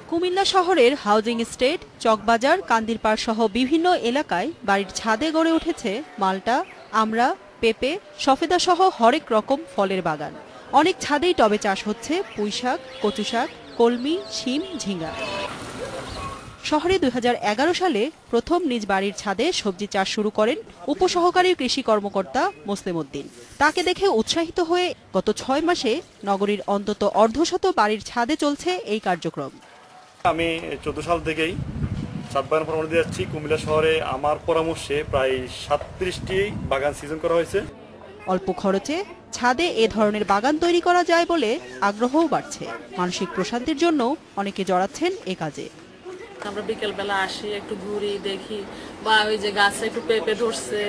কুমিল্লা শহরের housing estate, Chawkbazar, Kandirpar সহ বিভিন্ন এলাকায় বাড়ির ছাদে গড়ে উঠেছে মাল্টা, আমড়া, পেঁপে, সফেদা সহ হরেক রকম ফলের বাগান। অনেক ছাদেই টবে চাষ হচ্ছে পুঁইশাক, কচুশাক, কলমি, শিম, ঝিঙ্গা। শহরে ২০১১ সালে প্রথম নিজ বাড়ির ছাদে সবজি চাষ শুরু করেন উপসহকারী কৃষি কর্মকর্তা মোসলেম উদ্দিন। তাকে দেখে উৎসাহিত হয়ে গত ৬ মাসে নগরীর অন্তত অর্ধশত বাড়ির ছাদে চলছে এই কার্যক্রম। আমি ১৪ সাল থেকেই ছাদ বাগান পরামর্শ দিয়ে যাচ্ছি। কুমিল্লা শহরে আমার পরামর্শে প্রায় ৩৭টি বাগান সিজন করা হয়েছে। অল্প খরচে ছাদে এ ধরনের বাগান তৈরি করা যায় বলে আগ্রহও বাড়ছে। মানসিক প্রশান্তির জন্য অনেকে জড়াচ্ছেন এ কাজে। আমরা বিকেলবেলা আসি, একটু ঘুরি, দেখি, বা ওই যে গাছে একটু পেঁপে ধরছে,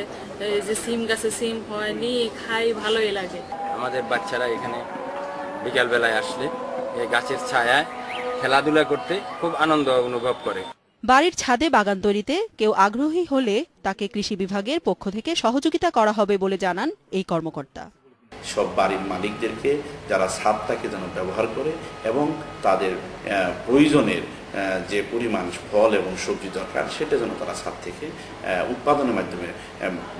এই যে সিম গাছে সিম হয়, নিয়ে খাই, ভালোই লাগে। আমাদের বাচ্চারা এখানে বিকেলবেলায় আসলে এই গাছের ছায়ায় খেলাধুলা করতে খুব আনন্দ অনুভব করে। বাড়ির ছাদে বাগান তৈরিতে কেউ আগ্রহী হলে তাকে কৃষি বিভাগের পক্ষ থেকে সহযোগিতা করা হবে বলে জানান এই কর্মকর্তা। সব বাড়ির মালিকদেরকে যারা ছাদটাকে যেন ব্যবহার করে এবং তাদের প্রয়োজনের যে পরিমাণ ফল এবং সবজি দরকার সেটা যেন তারা ছাদ থেকে উৎপাদনের মাধ্যমে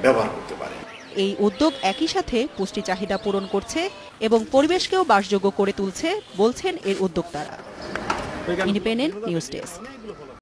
ব্যবহার করতে পারে। এই উদ্যোগ একই সাথে পুষ্টি চাহিদা পূরণ করছে এবং পরিবেশকেও বাসযোগ্য করে তুলছে বলছেন এর উদ্যোক্তারা। Independent news desk.